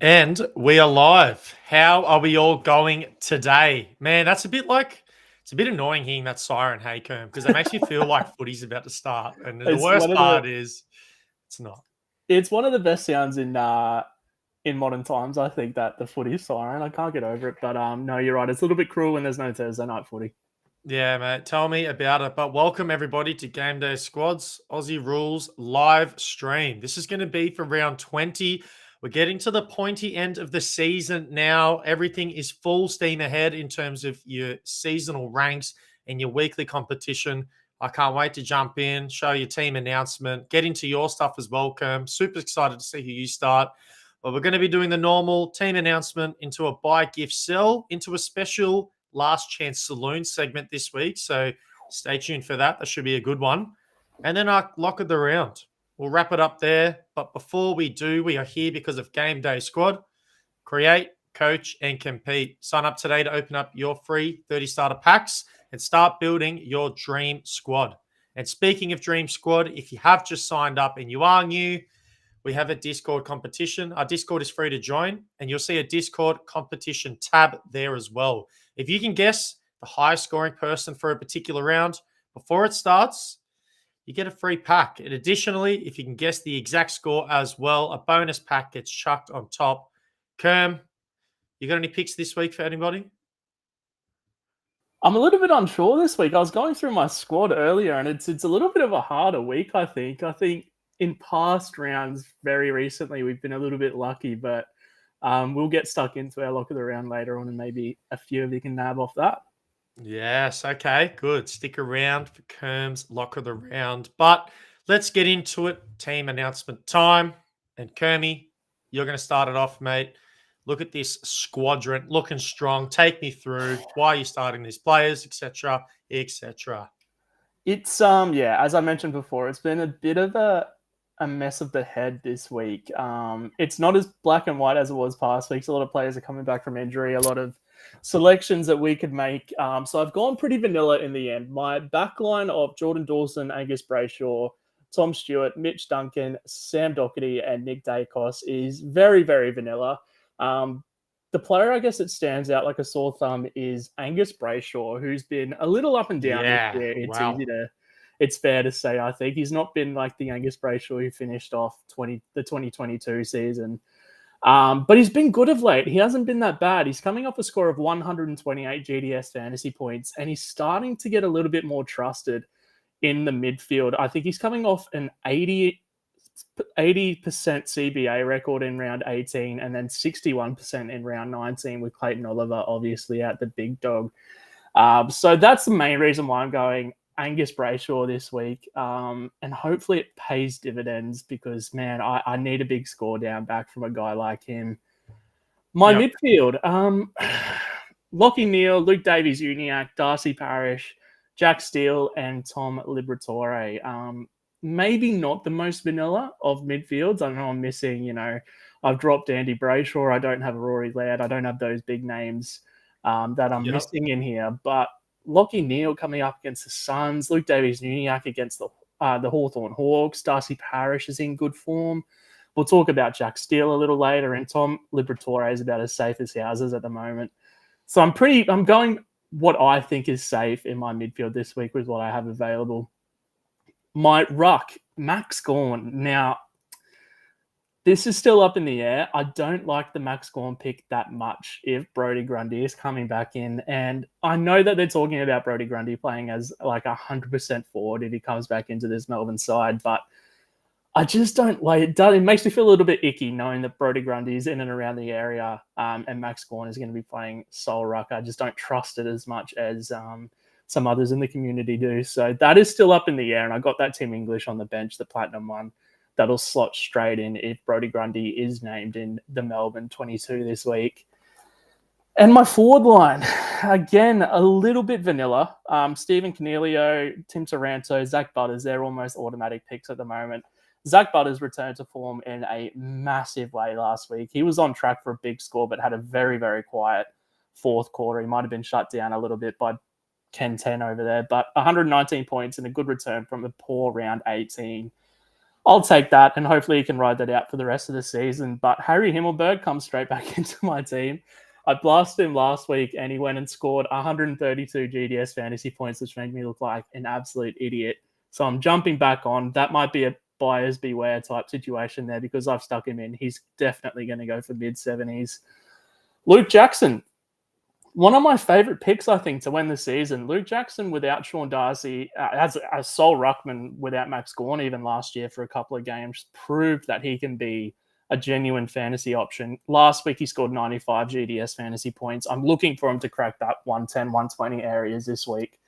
And we are live. How are we all going today? Man, it's a bit annoying hearing that siren, hey, Kerm, because it makes me feel like footy's about to start. And the It's one worst of part the is it's not. it's one of the best sounds in modern times. I think that the footy siren. I can't get over it, but no, you're right. It's a little bit cruel when there's no Thursday night footy. Yeah, mate. Tell me about it. But welcome everybody to Game Day Squads Aussie Rules live stream. This is going to be for round 20. We're getting to the pointy end of the season now. Everything is full steam ahead in terms of your seasonal ranks and your weekly competition. I can't wait to jump in, show your team announcement, get into your stuff as well, Kerm. Super excited to see who you start. But we're going to be doing the normal team announcement into a buy, gift, sell, into a special last chance saloon segment this week. So stay tuned for that. That should be a good one. And then I lock of the round. We'll wrap it up there. But before we do, we are here because of Game Day Squad. Create, coach, and compete. Sign up today to open up your free 30 starter packs and start building your dream squad. And speaking of dream squad, if you have just signed up and you are new, we have a Discord competition. Our Discord is free to join, and you'll see a Discord competition tab there as well. If you can guess the highest scoring person for a particular round before it starts, you get a free pack. And additionally, if you can guess the exact score as well, a bonus pack gets chucked on top. Kerm, you got any picks this week for anybody? I'm a little bit unsure this week. I was going through my squad earlier, and it's a little bit of a harder week. I think in past rounds, very recently, we've been a little bit lucky, but we'll get stuck into our lock of the round later on, and maybe a few of you can nab off that. Yes. Okay. Good. Stick around for Kerm's lock of the round. But let's get into it. Team announcement time. And Kermy, you're going to start it off, mate. Look at this squadron looking strong. Take me through why you're starting these players, etc., etc. It's yeah, as I mentioned before, it's been a bit of a mess of the head this week. It's not as black and white as it was past weeks. A lot of players are coming back from injury. A lot of selections that we could make. So I've gone pretty vanilla in the end. My backline of Jordan Dawson, Angus Brayshaw, Tom Stewart, Mitch Duncan, Sam Doherty, and Nick Dacos is very, very vanilla. The player, I guess, that stands out like a sore thumb is Angus Brayshaw, who's been a little up and down this Yeah. year. Wow. It's fair to say. I think he's not been like the Angus Brayshaw who finished off the 2022 season. But he's been good of late. He hasn't been that bad. He's coming off a score of 128 GDS fantasy points, and he's starting to get a little bit more trusted in the midfield. I think he's coming off an 80% CBA record in round 18 and then 61% in round 19 with Clayton Oliver, obviously, at the big dog. So that's the main reason why I'm going Angus Brayshaw this week. And hopefully it pays dividends because, man, I need a big score down back from a guy like him. My midfield, Lockie Neal, Luke Davies-Uniacke, Darcy Parish, Jack Steele, and Tom Liberatore. Maybe not the most vanilla of midfields. I know I'm missing, I've dropped Andy Brayshaw. I don't have a Rory Laird. I don't have those big names that I'm missing in here. But Lockie Neal coming up against the Suns, Luke Davies-Uniacke against the Hawthorn Hawks, Darcy Parish is in good form. We'll talk about Jack Steele a little later, and Tom Liberatore is about as safe as houses at the moment. So I'm going what I think is safe in my midfield this week with what I have available. My ruck, Max Gawn. Now, this is still up in the air. I don't like the Max Gawn pick that much if Brodie Grundy is coming back in. And I know that they're talking about Brodie Grundy playing as like 100% forward if he comes back into this Melbourne side. But I just don't like it. It makes me feel a little bit icky knowing that Brodie Grundy is in and around the area and Max Gawn is going to be playing sole ruck. I just don't trust it as much as some others in the community do. So that is still up in the air. And I got that Tim English on the bench, the Platinum one. That'll slot straight in if Brodie Grundy is named in the Melbourne 22 this week. And my forward line, again, a little bit vanilla. Stephen Cornelio, Tim Taranto, Zach Butters, they're almost automatic picks at the moment. Zach Butters returned to form in a massive way last week. He was on track for a big score, but had a very, very quiet fourth quarter. He might have been shut down a little bit by Ken 10 over there, but 119 points and a good return from a poor round 18. I'll take that, and hopefully he can ride that out for the rest of the season. But Harry Himmelberg comes straight back into my team. I blasted him last week, and he went and scored 132 GDS fantasy points, which made me look like an absolute idiot. So I'm jumping back on. That might be a buyers beware type situation there because I've stuck him in. He's definitely going to go for mid-70s. Luke Jackson, one of my favorite picks, I think, to win the season. Luke Jackson without Sean Darcy, as a sole ruckman without Max Gawn even last year for a couple of games, proved that he can be a genuine fantasy option. Last week, he scored 95 GDS fantasy points. I'm looking for him to crack that 110, 120 areas this week.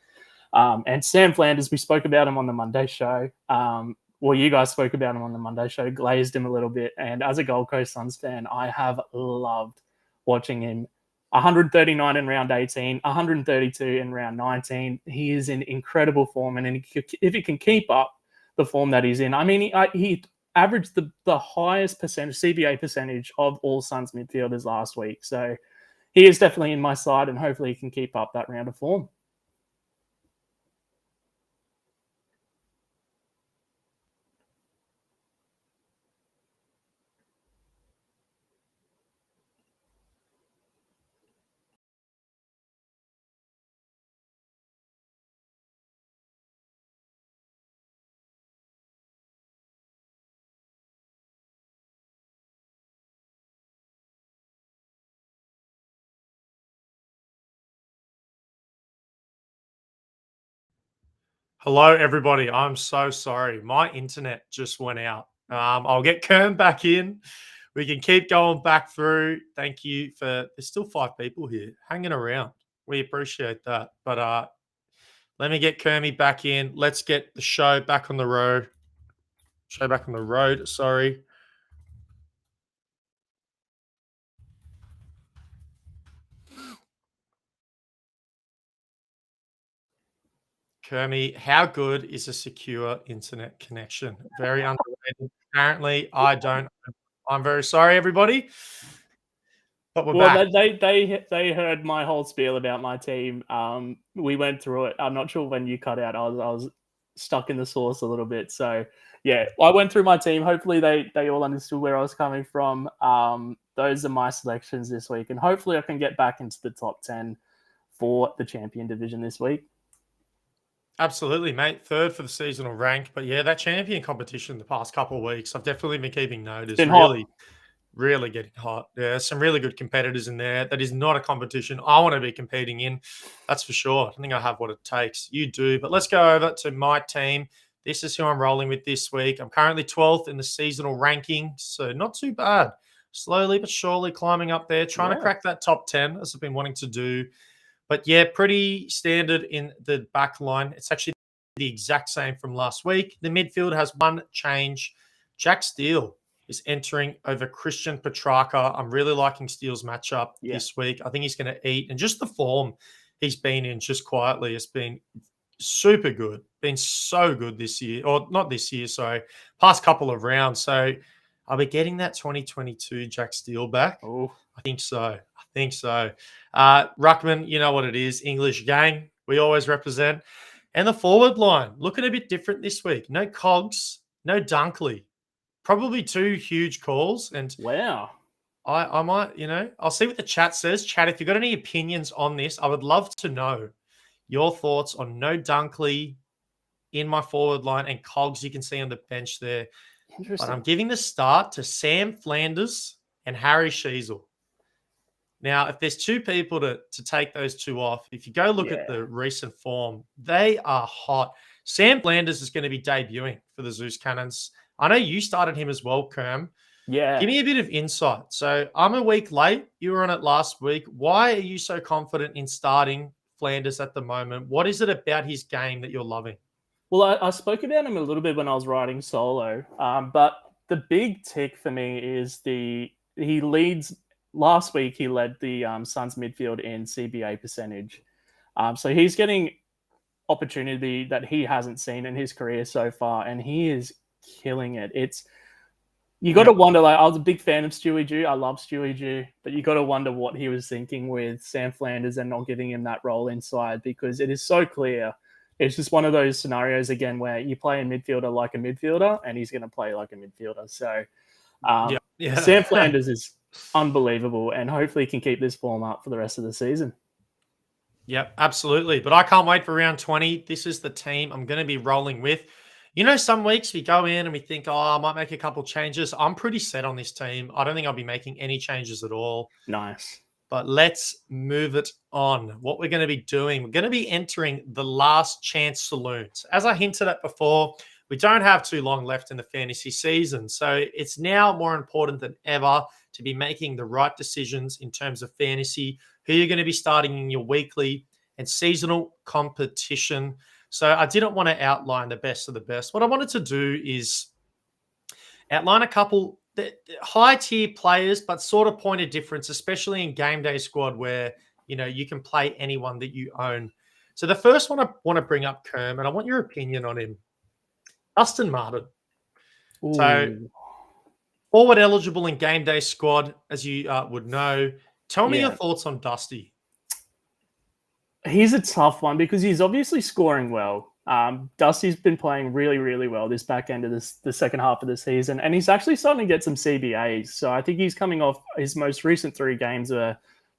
And Sam Flanders, we spoke about him on the Monday show. Well, you guys spoke about him on the Monday show, glazed him a little bit. And as a Gold Coast Suns fan, I have loved watching him. 139 in round 18, 132 in round 19. He is in incredible form. And if he can keep up the form that he's in, I mean, he averaged the highest percentage, CBA percentage of all Suns midfielders last week. So he is definitely in my side, and hopefully he can keep up that round of form. Hello, everybody. I'm so sorry. My internet just went out. I'll get Kerm back in. We can keep going back through. Thank you for. There's still 5 people here hanging around. We appreciate that. But let me get Kermy back in. Let's get the show back on the road. Sorry. Kermy, how good is a secure internet connection? Very underrated. Apparently, I don't. I'm very sorry, everybody. But we're back. They heard my whole spiel about my team. We went through it. I'm not sure when you cut out. I was stuck in the source a little bit. So yeah, I went through my team. Hopefully they all understood where I was coming from. Those are my selections this week, and hopefully I can get back into the top 10 for the champion division this week. Absolutely, mate. 3rd for the seasonal rank. But yeah, that champion competition the past couple of weeks, I've definitely been keeping notice. Really getting hot. Yeah, some really good competitors in there. That is not a competition I want to be competing in. That's for sure. I think I have what it takes. You do. But let's go over to my team. This is who I'm rolling with this week. I'm currently 12th in the seasonal ranking, so not too bad. Slowly but surely climbing up there, trying to crack that top 10, as I've been wanting to do. But yeah, pretty standard in the back line. It's actually the exact same from last week. The midfield has one change. Jack Steele is entering over Christian Petrarca. I'm really liking Steele's matchup this week. I think he's going to eat. And just the form he's been in just quietly has been super good. Been so good this year. Or not this year, sorry. Past couple of rounds. So are we getting that 2022 Jack Steele back? Oh, I think so. Ruckman, you know what it is. English gang. We always represent. And the forward line, looking a bit different this week. No Cogs, no Dunkley. Probably 2 huge calls. And wow. I might, I'll see what the chat says. Chat, if you've got any opinions on this, I would love to know your thoughts on no Dunkley in my forward line and Cogs you can see on the bench there. Interesting. But I'm giving the start to Sam Flanders and Harry Sheasel. Now, if there's 2 people to take those 2 off, if you go look at the recent form, they are hot. Sam Flanders is going to be debuting for the Zeus Cannons. I know you started him as well, Kerm. Yeah. Give me a bit of insight. So I'm a week late. You were on it last week. Why are you so confident in starting Flanders at the moment? What is it about his game that you're loving? Well, I spoke about him a little bit when I was riding solo, but the big tick for me is he leads. Last week, he led the Suns midfield in CBA percentage. So he's getting opportunity that he hasn't seen in his career so far, and he is killing it. You got to wonder, like, I was a big fan of Stewie Jew. I love Stewie Jew, but you got to wonder what he was thinking with Sam Flanders and not giving him that role inside, because it is so clear it's just one of those scenarios again where you play a midfielder like a midfielder, and he's going to play like a midfielder. So Yeah, yeah. Sam Flanders is unbelievable, and hopefully can keep this form up for the rest of the season. Yep, absolutely. But I can't wait for round 20. This is the team I'm going to be rolling with. Some weeks we go in and we think, oh, I might make a couple changes. I'm pretty set on this team. I don't think I'll be making any changes at all. Nice. But let's move it on. What we're going to be doing, we're going to be entering the last chance saloons. As I hinted at before, we don't have too long left in the fantasy season. So it's now more important than ever to be making the right decisions in terms of fantasy, who you're going to be starting in your weekly and seasonal competition. So I didn't want to outline the best of the best. What I wanted to do is outline a couple high tier players, but sort of point of difference, especially in game day squad where, you can play anyone that you own. So the first one I want to bring up, Kerm, and I want your opinion on him. Dustin Martin. Ooh. So forward eligible in game day squad, as you would know. Tell me your thoughts on Dusty. He's a tough one because he's obviously scoring well. Dusty's been playing really, really well this back end of the second half of the season, and he's actually starting to get some CBAs. So I think he's coming off his most recent 3 games are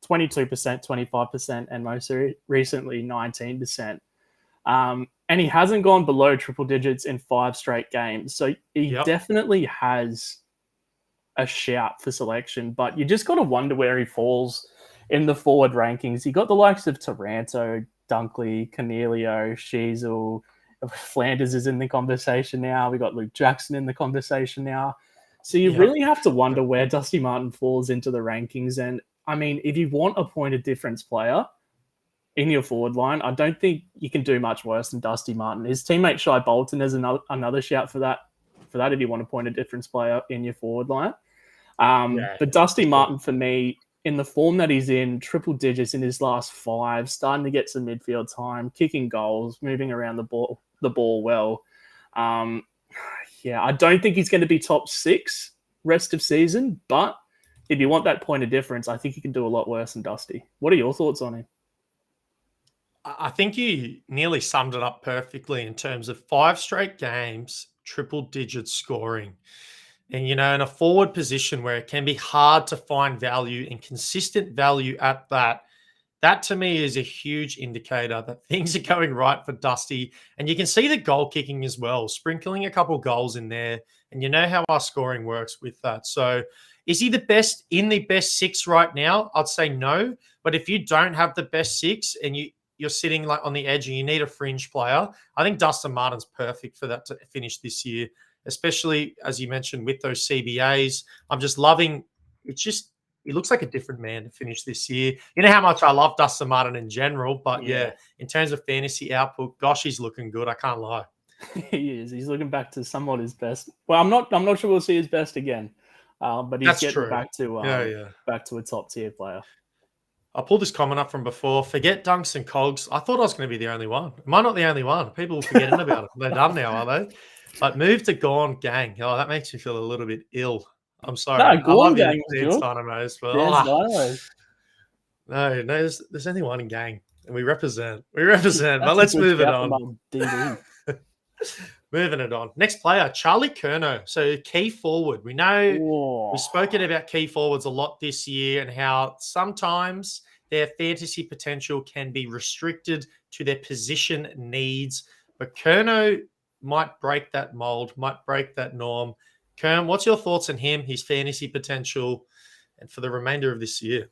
22%, 25%, and most recently 19%. And he hasn't gone below triple digits in 5 straight games. So he definitely has a shout for selection, but you just got to wonder where he falls in the forward rankings. You got the likes of Taranto, Dunkley, Cornelio, Sheasel, Flanders is in the conversation now. We got Luke Jackson in the conversation now. So you really have to wonder where Dusty Martin falls into the rankings. And I mean, if you want a point of difference player in your forward line, I don't think you can do much worse than Dusty Martin. His teammate Shai Bolton is another shout for that if you want a point of difference player in your forward line. But Dusty Martin, for me, in the form that he's in, triple digits in his last 5, starting to get some midfield time, kicking goals, moving around the ball well. I don't think he's going to be top 6 rest of season, but if you want that point of difference, I think he can do a lot worse than Dusty. What are your thoughts on him? I think you nearly summed it up perfectly in terms of 5 straight games, triple digit scoring. And, in a forward position where it can be hard to find value and consistent value at that to me is a huge indicator that things are going right for Dusty. And you can see the goal kicking as well, sprinkling a couple goals in there. And you know how our scoring works with that. So is he the best in the best 6 right now? I'd say no. But if you don't have the best 6 and you're sitting like on the edge and you need a fringe player, I think Dustin Martin's perfect for that to finish this year. Especially, as you mentioned, with those CBAs. I'm just loving it. He looks like a different man to finish this year. You know how much I love Dustin Martin in general, but in terms of fantasy output, gosh, he's looking good. I can't lie. He is. He's looking back to somewhat his best. Well, I'm not sure we'll see his best again, but he's getting back to a top tier player. I pulled this comment up from before. Forget dunks and cogs. I thought I was going to be the only one. Am I not the only one? People are forgetting about it. They're done now, are they? But move to Gone Gang. Oh, that makes me feel a little bit ill. I'm sorry. No, Gone Gang is good. Dynamos, but no, there's only one in Gang, and we represent. But let's move it on. Moving it on. Next player, Charlie Curnow. So key forward. We know we've spoken about key forwards a lot this year and how sometimes their fantasy potential can be restricted to their position needs. But Curnow might break that mold, might break that norm. Kerm, what's your thoughts on him, his fantasy potential, and for the remainder of this year?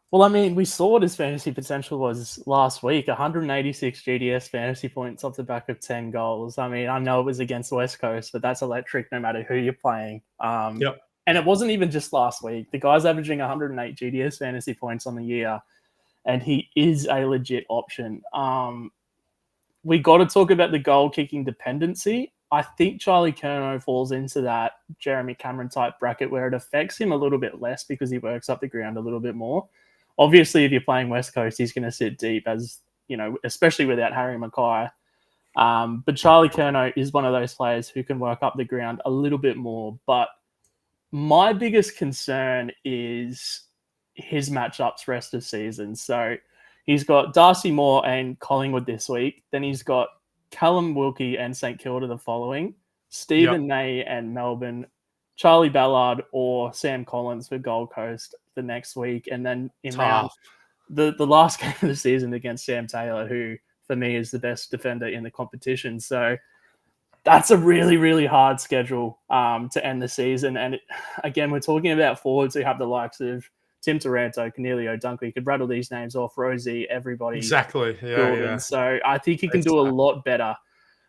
Well, I mean, we saw what his fantasy potential was last week, 186 GDS fantasy points off the back of 10 goals. I mean, I know it was against West Coast, but that's electric no matter who you're playing. And it wasn't even just last week. The guy's averaging 108 GDS fantasy points on the year, and he is a legit option. We got to talk about the goal-kicking dependency. I think Charlie Curnow falls into that Jeremy Cameron type bracket where it affects him a little bit less because he works up the ground a little bit more. Obviously, if you're playing West Coast, he's going to sit deep, as especially without Harry Mackay. But Charlie Curnow is one of those players who can work up the ground a little bit more. But my biggest concern is his matchups rest of season. So He's got Darcy Moore and Collingwood this week. Then he's got Callum Wilkie and St Kilda the following. Stephen May and Melbourne. Charlie Ballard or Sam Collins for Gold Coast the next week. And then in round the last game of the season against Sam Taylor, who for me is the best defender in the competition. So that's a really, really hard schedule to end the season. And again, we're talking about forwards who have the likes of Tim Taranto, Cornelio Dunkley. You could rattle these names off, Rosie, everybody. Exactly. Yeah. So I think he can do a lot better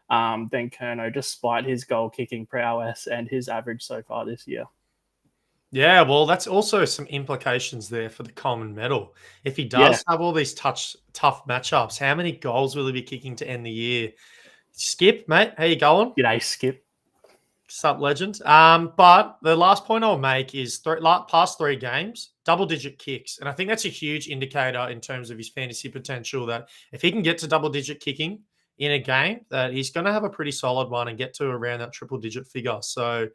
than Kerno, despite his goal-kicking prowess and his average so far this year. Yeah, well, that's also some implications there for the Coleman medal. If he does have all these tough matchups, how many goals will he be kicking to end the year? Skip, mate, how you going? G'day, Skip. Sup, legend. But the last point I'll make is past 3 games, double-digit kicks. And I think that's a huge indicator in terms of his fantasy potential, that if he can get to double-digit kicking in a game, that he's going to have a pretty solid one and get to around that triple-digit figure. So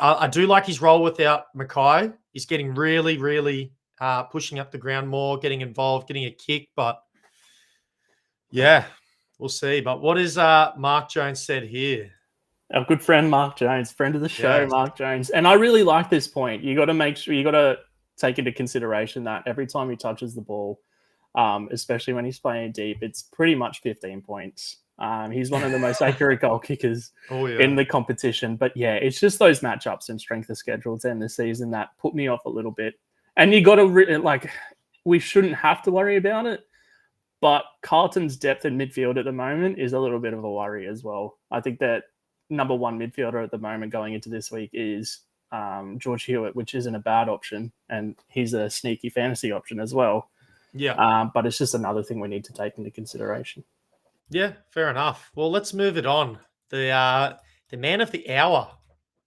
I do like his role without Mackay. He's getting really, really pushing up the ground more, getting involved, getting a kick. But yeah, we'll see. But what is Mark Jones said here? Our good friend Mark Jones, friend of the show, Mark Jones. And I really like this point. You got to make sure, you got to take into consideration that every time he touches the ball, especially when he's playing deep, it's pretty much 15 points. He's one of the most accurate goal kickers in the competition. But yeah, it's just those matchups and strength of schedule to end the season that put me off a little bit. And you got to, we shouldn't have to worry about it. But Carlton's depth in midfield at the moment is a little bit of a worry as well. I think that number 1 midfielder at the moment going into this week is George Hewitt, which isn't a bad option. And he's a sneaky fantasy option as well. Yeah. But it's just another thing we need to take into consideration. Yeah, fair enough. Well, let's move it on. The man of the hour,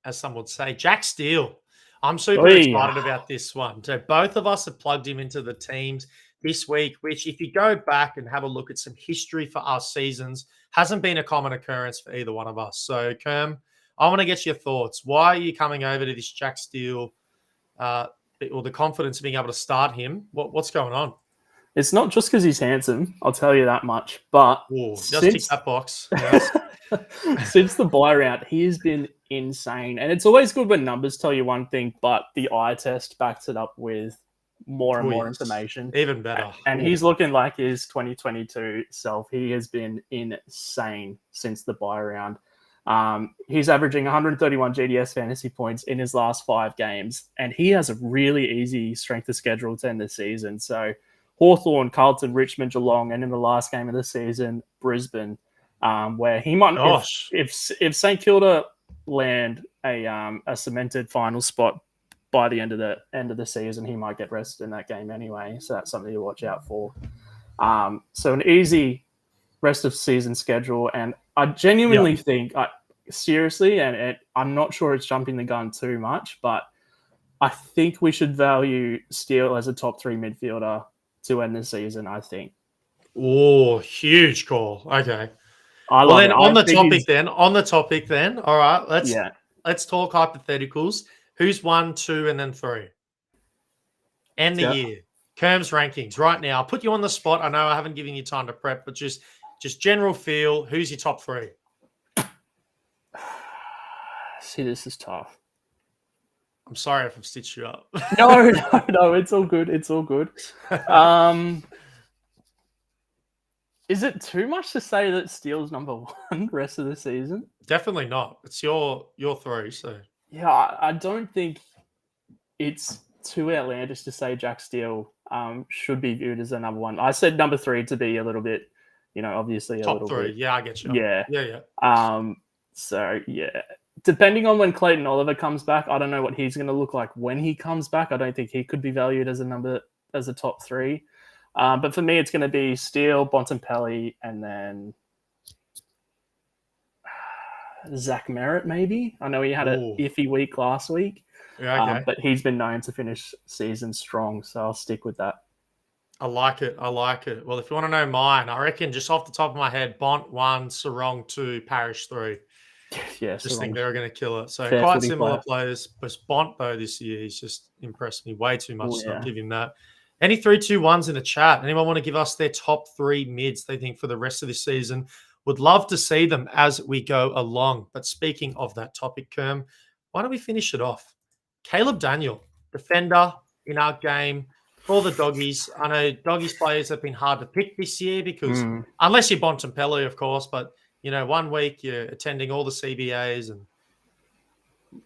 as some would say, Jack Steele. I'm super excited about this one. So both of us have plugged him into the teams this week, which if you go back and have a look at some history for our seasons, hasn't been a common occurrence for either one of us. So, Kerm, I want to get your thoughts. Why are you coming over to this Jack Steele or the confidence of being able to start him? What's going on? It's not just because he's handsome, I'll tell you that much. But just tick that box. Yes. Since the buy round, he has been insane. And it's always good when numbers tell you one thing, but the eye test backs it up with more and more information. Even better. And he's looking like his 2022 self. He has been insane since the buy round. He's averaging 131 GDS fantasy points in his last 5 games. And he has a really easy strength of schedule to end the season. So Hawthorn, Carlton, Richmond, Geelong, and in the last game of the season, Brisbane, where he might, if St Kilda land a cemented final spot by the end of the season, he might get rested in that game anyway. So that's something to watch out for. So an easy rest of season schedule, and I genuinely think, seriously, and I'm not sure it's jumping the gun too much, but I think we should value Steele as a top 3 midfielder to end the season, I think. Oh, huge call. Okay. On the topic then. All right, let's talk hypotheticals. Who's 1, 2, and then 3? End the year. Kerm's rankings right now. I'll put you on the spot. I know I haven't given you time to prep, but just general feel. Who's your top 3? See, this is tough. I'm sorry if I've stitched you up. No, it's all good. It's all good. Is it too much to say that Steele's number 1 rest of the season? Definitely not. It's your 3, so. Yeah, I don't think it's too outlandish to say Jack Steele should be viewed as a number 1. I said number 3 to be a little bit, obviously a top little 3. bit. Yeah, I get you. Yeah. So yeah, depending on when Clayton Oliver comes back, I don't know what he's going to look like when he comes back. I don't think he could be valued as a top 3. But for me, it's going to be Steele, Bontempelli, and then Zach Merritt, maybe. I know he had an iffy week last week, but he's been known to finish season strong, so I'll stick with that. I like it. Well, if you want to know mine, I reckon just off the top of my head, Bont 1, Sarong 2, Parrish 3. Yeah, just think they're going to kill it. So fair quite similar players. But Bont, though, this year, he's just impressed me way too much. So I'll give him that. Any 3-2-1s in the chat? Anyone want to give us their top 3 mids they think for the rest of this season? Would love to see them as we go along. But speaking of that topic, Kerm, why don't we finish it off? Caleb Daniel, defender in our game for the Doggies. I know Doggies players have been hard to pick this year because unless you're Bontempelli, of course, but 1 week you're attending all the CBAs and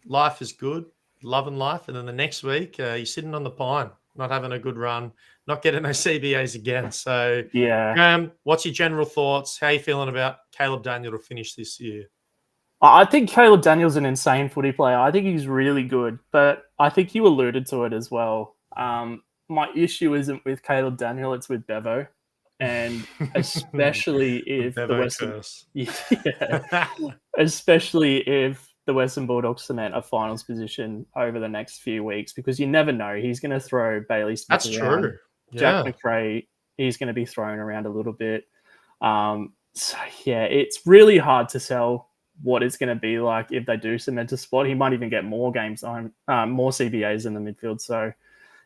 life is good, loving life. And then the next week you're sitting on the pine, not having a good run, not getting those CBAs again. So, yeah. What's your general thoughts? How are you feeling about Caleb Daniel to finish this year? I think Caleb Daniel's an insane footy player. I think he's really good, but I think you alluded to it as well. My issue isn't with Caleb Daniel, it's with Bevo. And especially if the Western, especially if the Western Bulldogs cement a finals position over the next few weeks, because you never know. He's going to throw Bailey Smith That's around. True. Yeah. Jack McRae, he's going to be thrown around a little bit. It's really hard to tell what it's going to be like if they do cement a spot. He might even get more games on, more CBAs in the midfield. So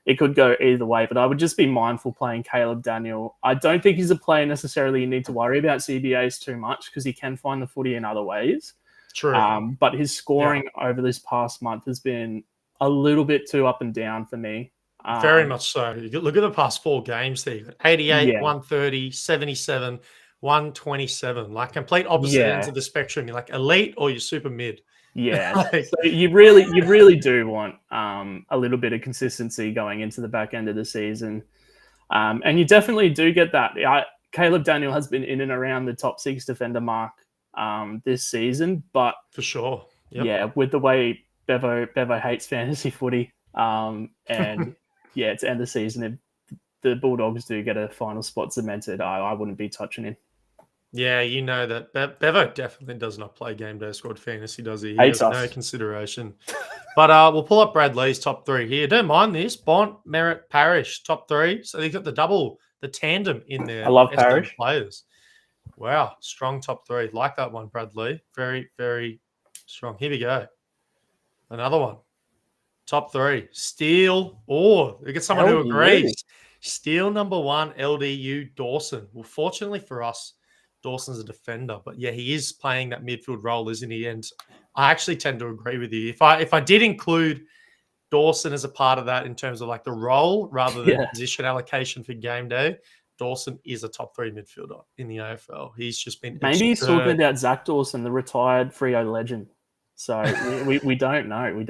it could go either way, but I would just be mindful playing Caleb Daniel. I don't think he's a player necessarily you need to worry about CBAs too much because he can find the footy in other ways. True. But his scoring over this past month has been a little bit too up and down for me. Very much so. Look at the past 4 games there. 88, 130, 77, 127. Like complete opposite ends of the spectrum. You're like elite or you're super mid. Yeah. So you really do want a little bit of consistency going into the back end of the season. And you definitely do get that. Caleb Daniel has been in and around the top 6 defender mark this season, but for sure. Yeah, with the way Bevo hates fantasy footy, and it's end of season. If the Bulldogs do get a final spot cemented, I wouldn't be touching him. Yeah, you know that Bevo definitely does not play game day squad fantasy, does he? He has no consideration. But we'll pull up Brad Lee's top 3 here. Don't mind this. Bont, Merritt, Parrish, top 3. So they've got the tandem in there. I love Parrish. Players. Wow, strong top 3. Like that one, Brad Lee. Very, very strong. Here we go. Another one. Top 3. Steele. Oh, we get someone who agrees. Steele number 1, LDU, Dawson. Well, fortunately for us, Dawson's a defender, but yeah, he is playing that midfield role, isn't he? And I actually tend to agree with you. If I did include Dawson as a part of that in terms of like the role rather than position allocation for game day, Dawson is a top 3 midfielder in the AFL. He's just been maybe he's talking about Zach Dawson, the retired Freo legend. So we don't know.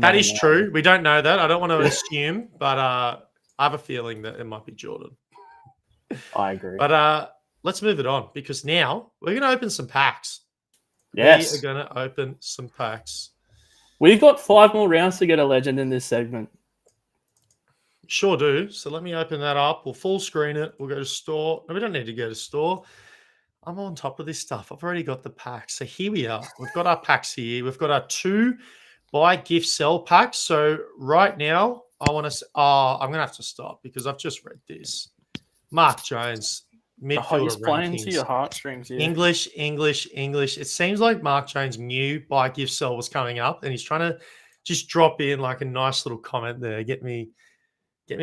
That is true. We don't know that. I don't want to assume, but I have a feeling that it might be Jordan. I agree. But let's move it on because now we're going to open some packs. Yes. We are going to open some packs. We've got 5 more rounds to get a legend in this segment. Sure do. So let me open that up. We'll full screen it. We'll go to store. No, we don't need to go to store. I'm on top of this stuff. I've already got the packs. So here we are. We've got our packs here. We've got our 2 buy, gift, sell packs. So right now, I want to. I'm going to have to stop because I've just read this. Mark Jones, midfielder he's playing to your heartstrings. Yeah. English. It seems like Mark Jones knew buy, gift, sell was coming up, and he's trying to just drop in like a nice little comment there. Get me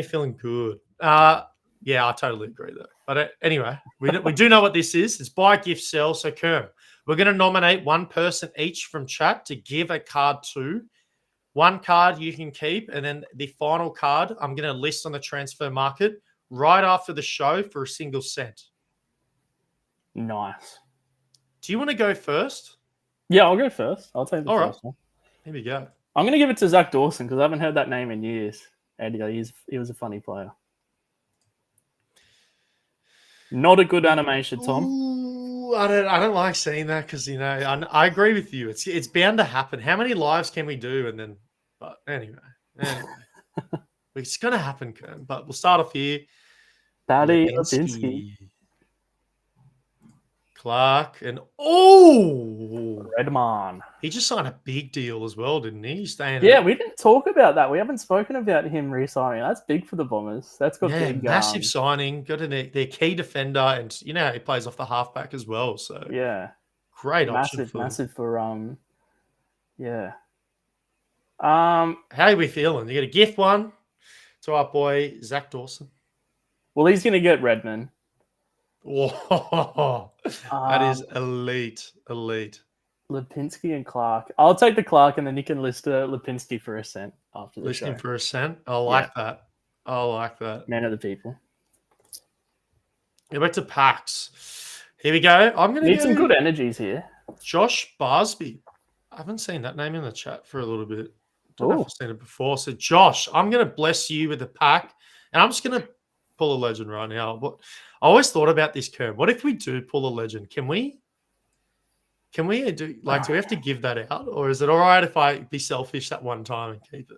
feeling good. Yeah, I totally agree though. But anyway, we do know what this is. It's buy, gift, sell. So Kerm, we're going to nominate 1 person each from chat to give a card to. 1 card you can keep, and then the final card I'm going to list on the transfer market right after the show for a single cent. Nice. Do you want to go first? Yeah, I'll go first. I'll take the first one. Here we go. I'm going to give it to Zach Dawson because I haven't heard that name in years. And he was a funny player. Not a good animation, Tom. Ooh, I don't like seeing that because I agree with you. It's bound to happen. How many lives can we do? And then, but anyway, it's going to happen, Kerm. But we'll start off here. Paddy Lipinski. Clark and Redman. He just signed a big deal as well, didn't he? He's staying. Yeah, we didn't talk about that. We haven't spoken about him re-signing. That's big for the Bombers. That's got big, massive signing. Got their key defender, and he plays off the halfback as well. So yeah, great option. Massive for How are we feeling? You get a gift one to our boy Zach Dawson. Well, he's going to get Redmond. Whoa, that is elite. Lipinski and Clark. I'll take the Clark, and then you can list Lipinski for a cent after the Listing show. for a cent. I like that. Man of the people. Go back to packs. Here we go. I'm going to need some good energies here. Josh Barsby. I haven't seen that name in the chat for a little bit. Don't know if I've seen it before. So, Josh, I'm going to bless you with a pack, and I'm just going to pull a legend right now. But I always thought about this, Kerm. What if we do pull a legend? Can we do do we have to give that out, or is it all right if I be selfish that one time and keep it?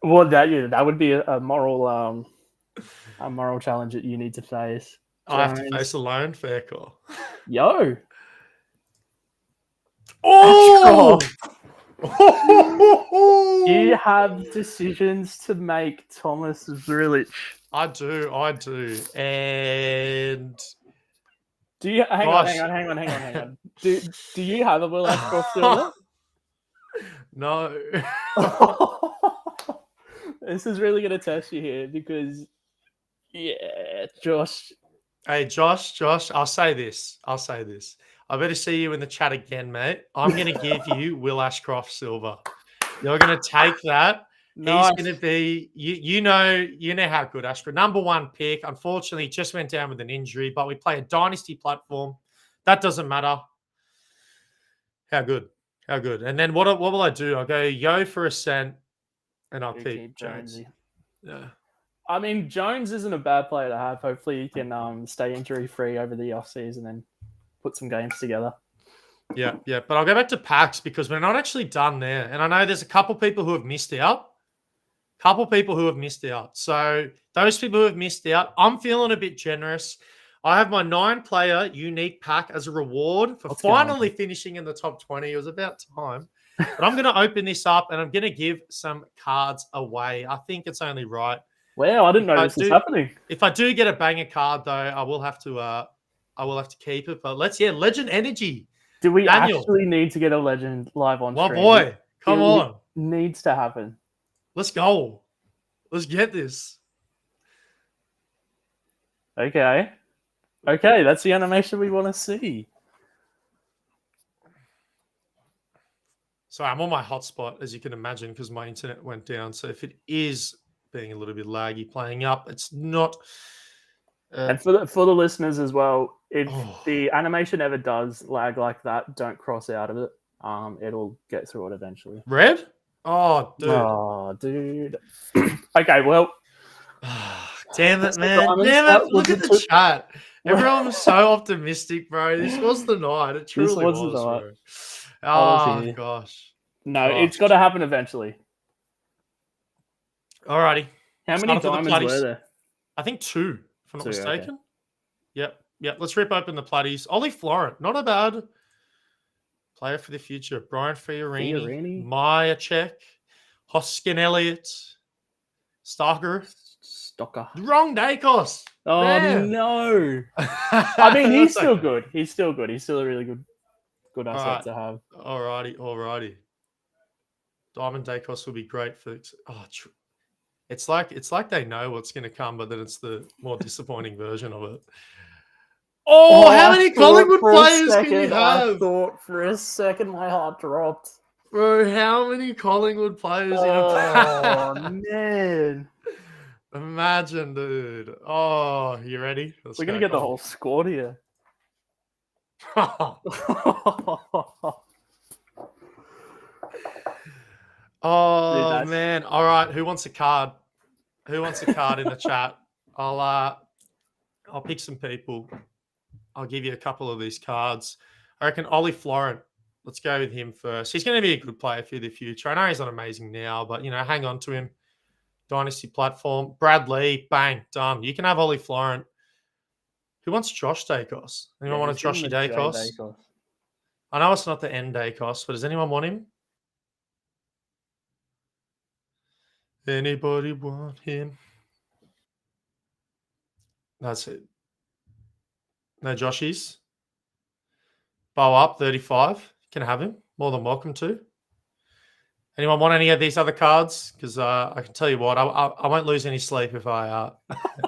Well, that would be a moral challenge that you need to face. I have to face alone. Fair call. Yo. Oh. You have decisions to make, Thomas Zrilich. I do. And do you hang on. Do you have a Will Ashcroft Silver? No. This is really gonna test you here because Josh. Hey Josh, I'll say this. I better see you in the chat again, mate. I'm going to give you Will Ashcroft Silver. You're going to take that. Nice. He's going to be, you know how good Ashcroft. Number one pick. Unfortunately, just went down with an injury, but we play a dynasty platform. That doesn't matter. How good. And then what will I do? I'll go Yo for a cent, and I'll keep Jones. Yeah. I mean, Jones isn't a bad player to have. Hopefully, he can stay injury-free over the offseason and then put some games together. Yeah. But I'll go back to packs because we're not actually done there. And I know there's a couple people who have missed out. So those people who have missed out, I'm feeling a bit generous. I have my 9-player unique pack as a reward for finally finishing in the top 20. It was about time. But I'm going to open this up and I'm going to give some cards away. I think it's only right. Wow, I didn't know this was happening. If I do get a banger card, though, I will have to keep it. But Legend Energy. Do we actually need to get a Legend live on stream? Boy, come on. Needs to happen. Let's go. Let's get this. Okay, that's the animation we want to see. So I'm on my hotspot, as you can imagine, because my internet went down. So if it is being a little bit laggy playing up, it's not. And for the listeners as well, if the animation ever does lag like that, don't cross out of it. It'll get through it eventually. Red? Oh, dude. Okay, well. Damn it, man. Damn it. Look at the chat. Everyone was so optimistic, bro. This was the night. It truly was the night. Bro. Oh, gosh. No, it's got to happen eventually. Alrighty. How many diamonds were there? I think 2, if I'm not mistaken. Okay. Yep. Let's rip open the platties. Ollie Florent, not a bad player for the future. Brian Fiorini. Maya Check. Hoskin Elliott. Stocker. Wrong Dacos. Oh, man. No. I mean, he's still good. He's still a really good asset to have. Alrighty. Diamond Dacos will be great for. It's like they know what's going to come, but then it's the more disappointing version of it. Oh, how many Collingwood players can you have? I thought for a second my heart dropped. Bro, how many Collingwood players in a pack? Oh, man. Imagine, dude. Oh, you ready? We're going to get the whole squad here. Oh, dude, man. All right. Who wants a card? In the chat? I'll pick some people. I'll give you a couple of these cards. I reckon Ollie Florent. Let's go with him first. He's going to be a good player for the future. I know he's not amazing now, but, hang on to him. Dynasty platform. Brad Lee. Bang. Done. You can have Ollie Florent. Who wants Josh Dacos? Anyone want a Joshy Dacos? I know it's not the end Dacos, but does anyone want him? Anybody want him? That's it. No Joshies. Bow up, 35. Can have him. More than welcome to. Anyone want any of these other cards? Because I can tell you what, I won't lose any sleep if I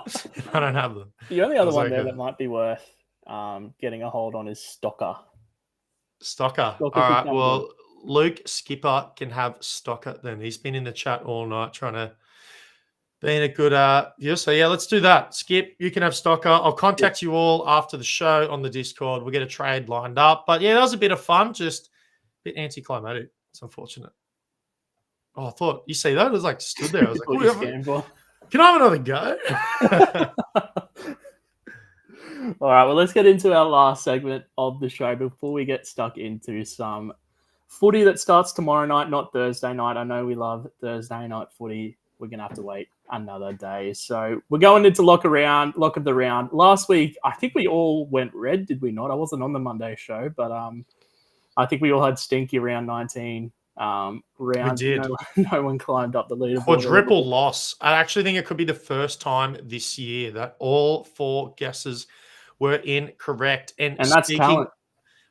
if I don't have them. The only other That's one there okay. that might be worth getting a hold on is Stocker. Stocker. Stocker All could right. come good. Well, Luke Skipper can have Stocker then. He's been in the chat all night trying to be in a good view. So, yeah, let's do that. Skip, you can have Stocker. I'll contact you all after the show on the Discord. We'll get a trade lined up. But, yeah, that was a bit of fun. Just a bit anticlimactic. It's unfortunate. Oh, I thought, you see that? It was like stood there. I was like, What you scam for? can I have another go? All right, well, let's get into our last segment of the show before we get stuck into some footy that starts tomorrow night, not Thursday night. I know we love Thursday night footy. We're going to have to wait another day. So we're going into lock of the round. Last week, I think we all went red, did we not? I wasn't on the Monday show, but I think we all had stinky round 19. We did. No one climbed up the leaderboard. Quadruple loss. I actually think it could be the first time this year that all 4 guesses were incorrect. And that's speaking talent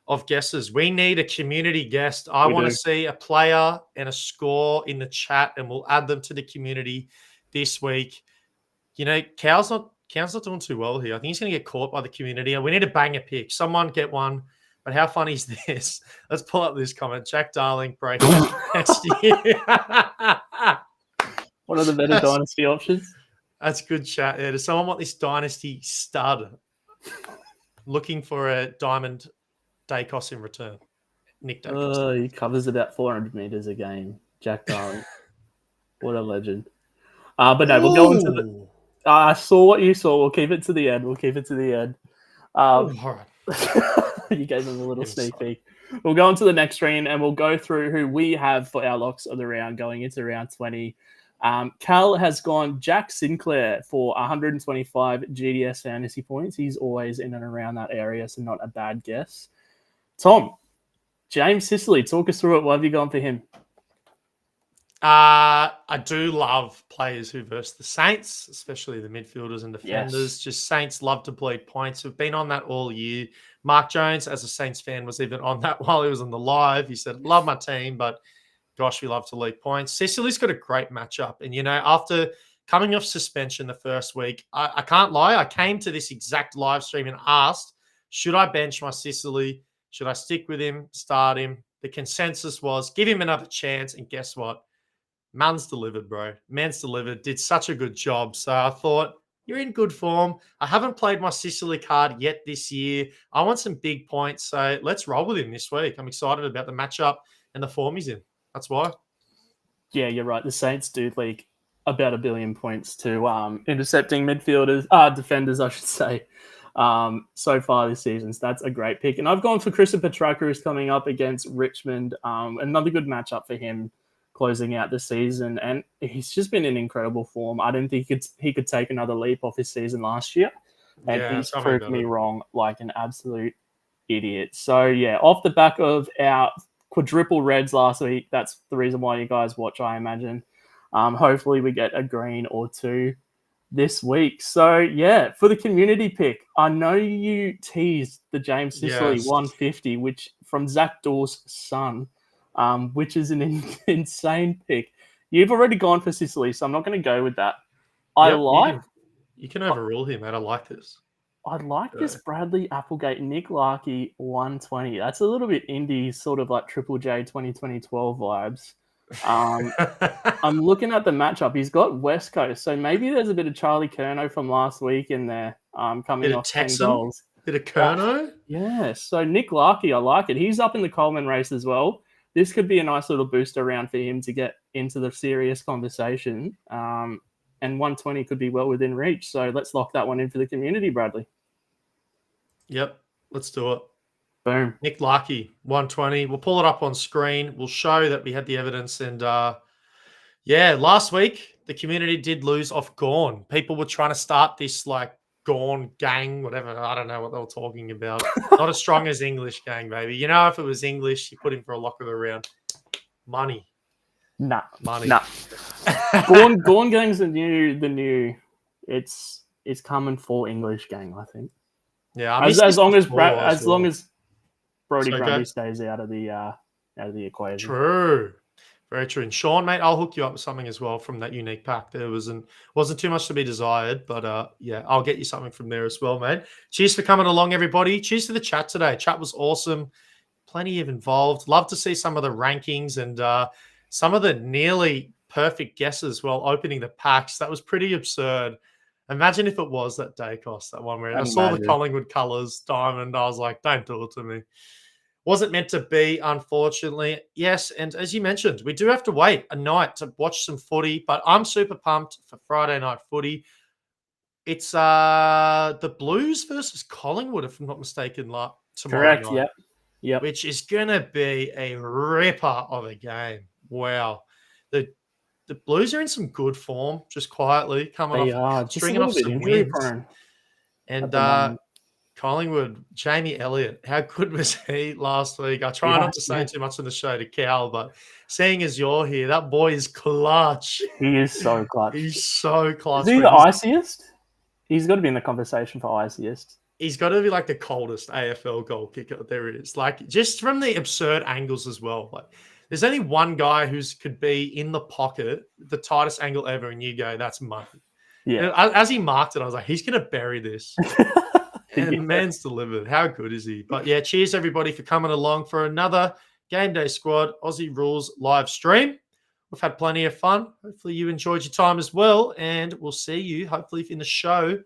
of guesses, we need a community guest. I want to see a player and a score in the chat, and we'll add them to the community this week. You know, Cal's not doing too well here. I think he's going to get caught by the community. We need to bang a pick. Someone get one. But how funny is this? Let's pull up this comment. Jack Darling breaking next year. What are the better dynasty options? That's good chat. Yeah, does someone want this dynasty stud? Looking for a Diamond Dacos in return. Nick Dacos. He covers about 400 meters a game. Jack Darling. What a legend. But no, we'll go into the... I saw what you saw. We'll keep it to the end. All right. You gave them a little sneak peek. We'll go on to the next screen and we'll go through who we have for our locks of the round going into round 20. Cal has gone Jack Sinclair for 125 GDS fantasy points. He's always in and around that area, so not a bad guess. Tom, James Sicily, talk us through it. What have you gone for him? I do love players who verse the Saints, especially the midfielders and defenders. Yes. Just Saints love to bleed points. We've been on that all year. Mark Jones, as a Saints fan, was even on that while he was on the live. He said, love my team, but gosh, we love to lead points. Sicily's got a great matchup. And, you know, after coming off suspension the first week, I can't lie. I came to this exact live stream and asked, should I bench my Sicily? Should I stick with him, start him? The consensus was give him another chance. And guess what? Man's delivered, bro. Man's delivered. Did such a good job. So I thought, you're in good form. I haven't played my Sicily card yet this year. I want some big points. So let's roll with him this week. I'm excited about the matchup and the form he's in. That's why. Yeah, you're right. The Saints do leak about 1 billion points to intercepting defenders, I should say, so far this season. So that's a great pick. And I've gone for Christopher Trucker, who's coming up against Richmond. Another good matchup for him closing out the season. And he's just been in incredible form. I didn't think he could take another leap off his season last year. And he's proved me wrong like an absolute idiot. So, yeah, off the back of our quadruple reds last week, that's the reason why you guys watch, I imagine. Hopefully we get a green or two this week. So, yeah, for the community pick, I know you teased the James Sicily 150, which from Zach Dawes' son, which is an insane pick. You've already gone for Sicily, so I'm not going to go with that. You can overrule him, man. I like this. I like this Bradley Applegate, Nick Larkey 120. That's a little bit indie, sort of like Triple J 2012 vibes. I'm looking at the matchup. He's got West Coast, so maybe there's a bit of Charlie Curnow from last week in there coming off 10 goals. Bit of Curnow? Yeah, so Nick Larkey, I like it. He's up in the Coleman race as well. This could be a nice little booster round for him to get into the serious conversation. And 120 could be well within reach. So let's lock that one in for the community, Bradley. Yep, let's do it. Boom. Nick Larkey, 120. We'll pull it up on screen. We'll show that we had the evidence. And, last week, the community did lose off Gorn. People were trying to start this, like, Gorn gang, whatever. I don't know what they were talking about. Not as strong as English gang, baby. You know, if it was English, you put him for a lock of the round. Money. Nah. Money. Nah. Gorn gang's the new. It's coming for English gang, I think. Yeah, as long as Brody Grundy stays out of the equation. True. Very true. And Sean, mate, I'll hook you up with something as well from that unique pack. There wasn't too much to be desired, but yeah, I'll get you something from there as well, mate. Cheers for coming along, everybody. Cheers to the chat today. Chat was awesome. Plenty of involved. Love to see some of the rankings and some of the nearly perfect guesses while opening the packs. That was pretty absurd. Imagine if it was that Dacos, that one where I saw the Collingwood colours, diamond. I was like, don't do it to me. Wasn't meant to be, unfortunately. Yes, and as you mentioned, we do have to wait a night to watch some footy, but I'm super pumped for Friday night footy. It's the Blues versus Collingwood, if I'm not mistaken, tomorrow night. Correct, yep. Which is going to be a ripper of a game. Wow. The Blues are in some good form, just quietly, stringing off some wins. And Collingwood, Jamie Elliott, how good was he last week? I try not to say too much on the show to Cal, but seeing as you're here, that boy is clutch. He is so clutch. He's so clutch. Is he the iciest? He's got to be in the conversation for iciest. He's got to be like the coldest AFL goal kicker there is. Like, just from the absurd angles as well. Like, there's only one guy who could be in the pocket, the tightest angle ever, and you go, that's money. Yeah. And as he marked it, I was like, he's going to bury this. And the man's delivered. How good is he? But yeah, cheers everybody for coming along for another Game Day Squad Aussie Rules live stream. We've had plenty of fun. Hopefully you enjoyed your time as well. And we'll see you hopefully in the show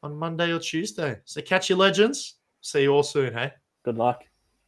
on Monday or Tuesday. So catch you, legends. See you all soon, hey? Good luck.